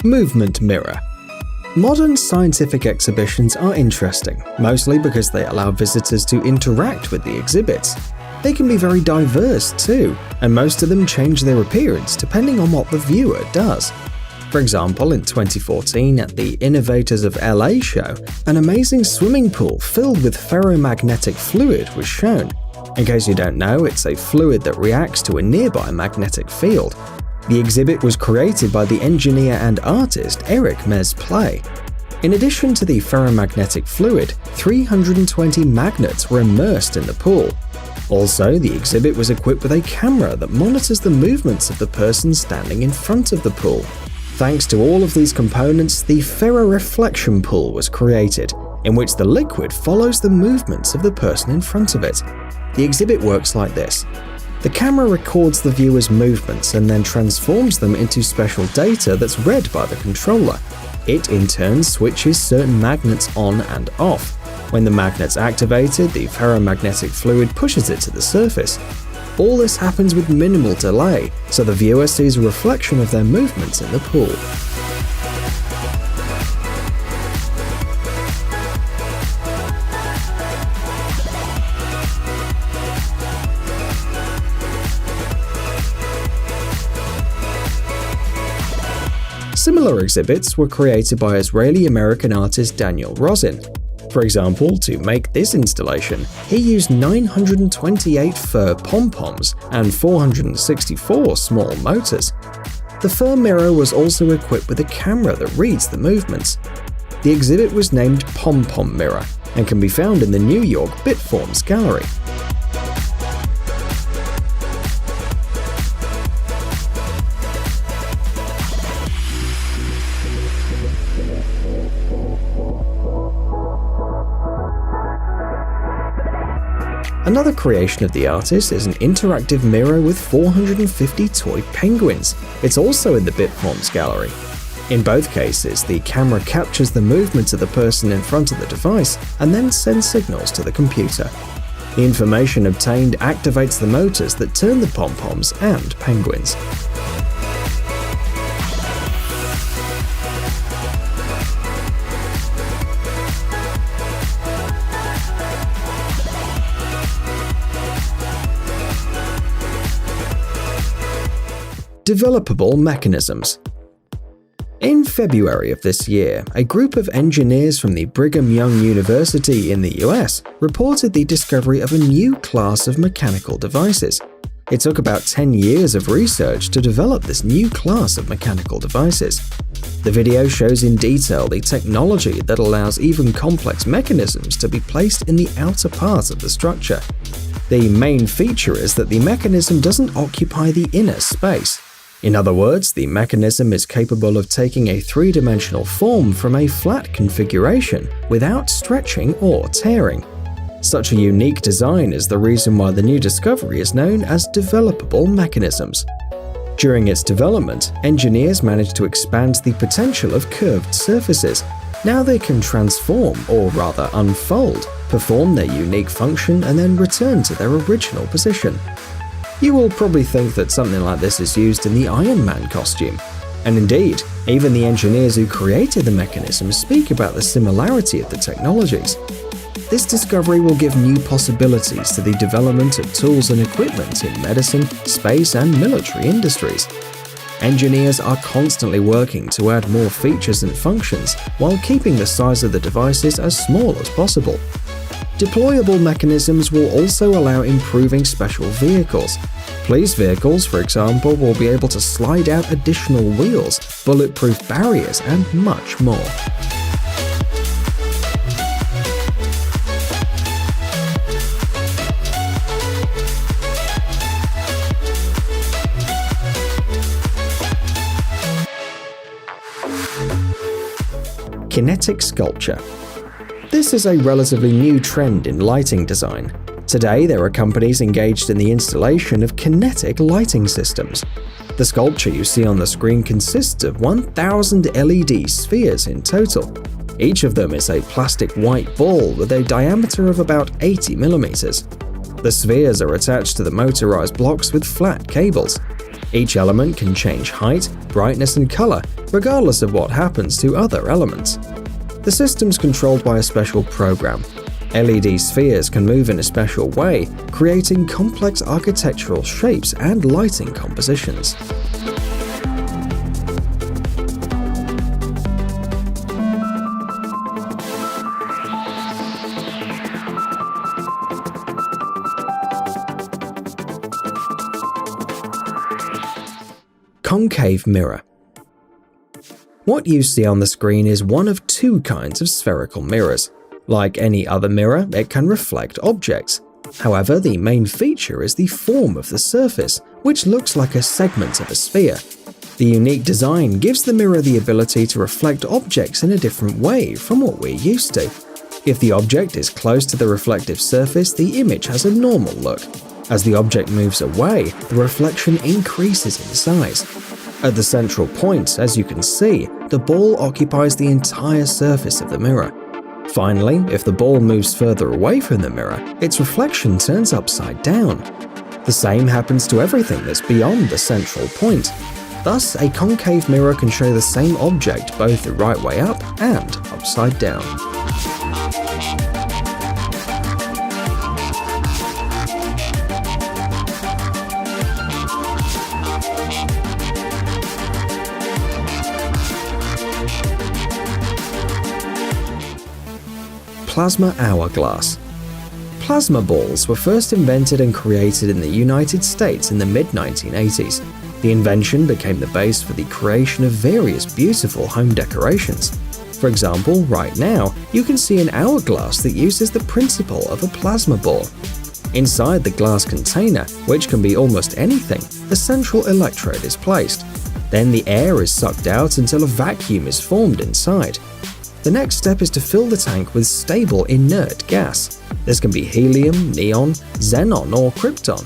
Movement mirror. Modern scientific exhibitions are interesting, mostly because they allow visitors to interact with the exhibits. They can be very diverse too, and most of them change their appearance depending on what the viewer does. For example, in 2014 at the Innovators of LA show, an amazing swimming pool filled with ferromagnetic fluid was shown. In case you don't know, it's a fluid that reacts to a nearby magnetic field. The exhibit was created by the engineer and artist Eric Mez-Play. In addition to the ferromagnetic fluid, 320 magnets were immersed in the pool. Also, the exhibit was equipped with a camera that monitors the movements of the person standing in front of the pool. Thanks to all of these components, the ferroreflection pool was created, in which the liquid follows the movements of the person in front of it. The exhibit works like this. The camera records the viewer's movements and then transforms them into special data that's read by the controller. It in turn switches certain magnets on and off. When the magnet's activated, the ferromagnetic fluid pushes it to the surface. All this happens with minimal delay, so the viewer sees a reflection of their movements in the pool. Similar exhibits were created by Israeli-American artist Daniel Rosin. For example, to make this installation, he used 928 fur pom-poms and 464 small motors. The fur mirror was also equipped with a camera that reads the movements. The exhibit was named Pom Pom Mirror and can be found in the New York Bitforms Gallery. Another creation of the artist is an interactive mirror with 450 toy penguins. It's also in the Bitforms Gallery. In both cases, the camera captures the movement of the person in front of the device and then sends signals to the computer. The information obtained activates the motors that turn the pom-poms and penguins. Developable mechanisms. In February of this year, a group of engineers from the Brigham Young University in the US reported the discovery of a new class of mechanical devices. It took about 10 years of research to develop this new class of mechanical devices. The video shows in detail the technology that allows even complex mechanisms to be placed in the outer part of the structure. The main feature is that the mechanism doesn't occupy the inner space. In other words, the mechanism is capable of taking a three-dimensional form from a flat configuration without stretching or tearing. Such a unique design is the reason why the new discovery is known as developable mechanisms. During its development, engineers managed to expand the potential of curved surfaces. Now they can transform, or rather unfold, perform their unique function and then return to their original position. You will probably think that something like this is used in the Iron Man costume. And indeed, even the engineers who created the mechanism speak about the similarity of the technologies. This discovery will give new possibilities to the development of tools and equipment in medicine, space, and military industries. Engineers are constantly working to add more features and functions while keeping the size of the devices as small as possible. Deployable mechanisms will also allow improving special vehicles. Police vehicles, for example, will be able to slide out additional wheels, bulletproof barriers, and much more. Kinetic sculpture. This is a relatively new trend in lighting design. Today, there are companies engaged in the installation of kinetic lighting systems. The sculpture you see on the screen consists of 1,000 LED spheres in total. Each of them is a plastic white ball with a diameter of about 80 millimeters. The spheres are attached to the motorized blocks with flat cables. Each element can change height, brightness, and color, regardless of what happens to other elements. The system's controlled by a special program. LED spheres can move in a special way, creating complex architectural shapes and lighting compositions. Concave mirror. What you see on the screen is one of two kinds of spherical mirrors. Like any other mirror, it can reflect objects. However, the main feature is the form of the surface, which looks like a segment of a sphere. The unique design gives the mirror the ability to reflect objects in a different way from what we're used to. If the object is close to the reflective surface, the image has a normal look. As the object moves away, the reflection increases in size. At the central point, as you can see, the ball occupies the entire surface of the mirror. Finally, if the ball moves further away from the mirror, its reflection turns upside down. The same happens to everything that's beyond the central point. Thus, a concave mirror can show the same object both the right way up and upside down. Plasma hourglass. Plasma balls were first invented and created in the United States in the mid-1980s. The invention became the base for the creation of various beautiful home decorations. For example, right now, you can see an hourglass that uses the principle of a plasma ball. Inside the glass container, which can be almost anything, the central electrode is placed. Then the air is sucked out until a vacuum is formed inside. The next step is to fill the tank with stable inert gas. This can be helium, neon, xenon, or krypton.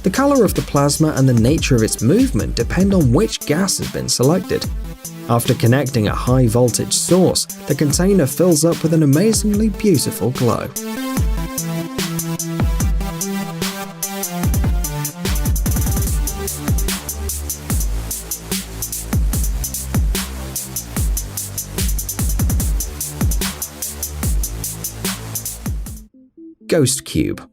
The color of the plasma and the nature of its movement depend on which gas has been selected. After connecting a high voltage source, the container fills up with an amazingly beautiful glow. Ghost cube.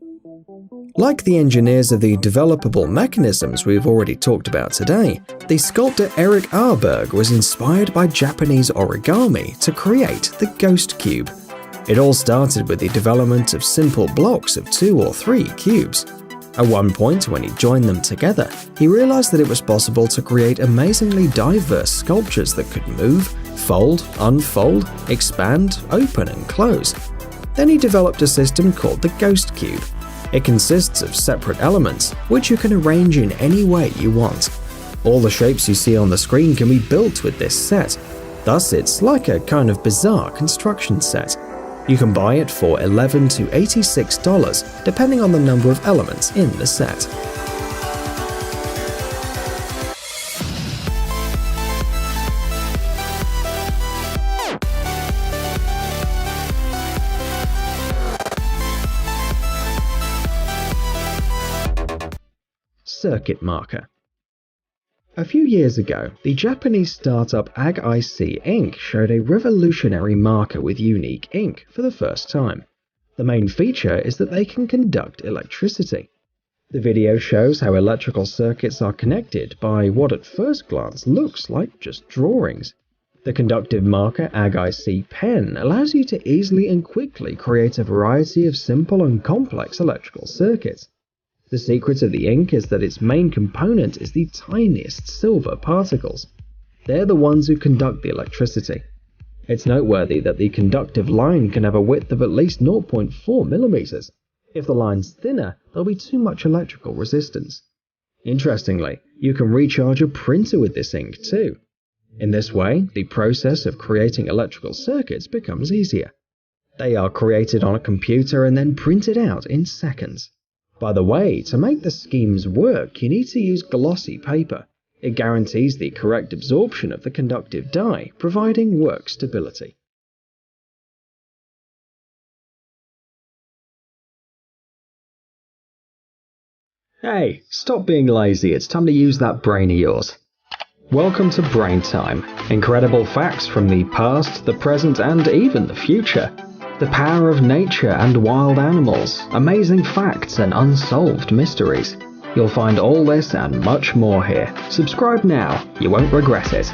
Like the engineers of the developable mechanisms we've already talked about today, the sculptor Eric Arberg was inspired by Japanese origami to create the ghost cube. It all started with the development of simple blocks of 2 or 3 cubes. At one point, when he joined them together, he realized that it was possible to create amazingly diverse sculptures that could move, fold, unfold, expand, open, and close. Then he developed a system called the Ghost Cube. It consists of separate elements, which you can arrange in any way you want. All the shapes you see on the screen can be built with this set. Thus, it's like a kind of bizarre construction set. You can buy it for $11 to $86, depending on the number of elements in the set. Circuit marker. A few years ago, the Japanese startup AgIC Inc. showed a revolutionary marker with unique ink for the first time. The main feature is that they can conduct electricity. The video shows how electrical circuits are connected by what at first glance looks like just drawings. The conductive marker AgIC Pen allows you to easily and quickly create a variety of simple and complex electrical circuits. The secret of the ink is that its main component is the tiniest silver particles. They're the ones who conduct the electricity. It's noteworthy that the conductive line can have a width of at least 0.4 millimeters. If the line's thinner, there'll be too much electrical resistance. Interestingly, you can recharge a printer with this ink too. In this way, the process of creating electrical circuits becomes easier. They are created on a computer and then printed out in seconds. By the way, to make the schemes work, you need to use glossy paper. It guarantees the correct absorption of the conductive dye, providing work stability. Hey, stop being lazy, it's time to use that brain of yours. Welcome to Brain Time. Incredible facts from the past, the present, and even the future. The power of nature and wild animals, amazing facts and unsolved mysteries. You'll find all this and much more here. Subscribe now, you won't regret it.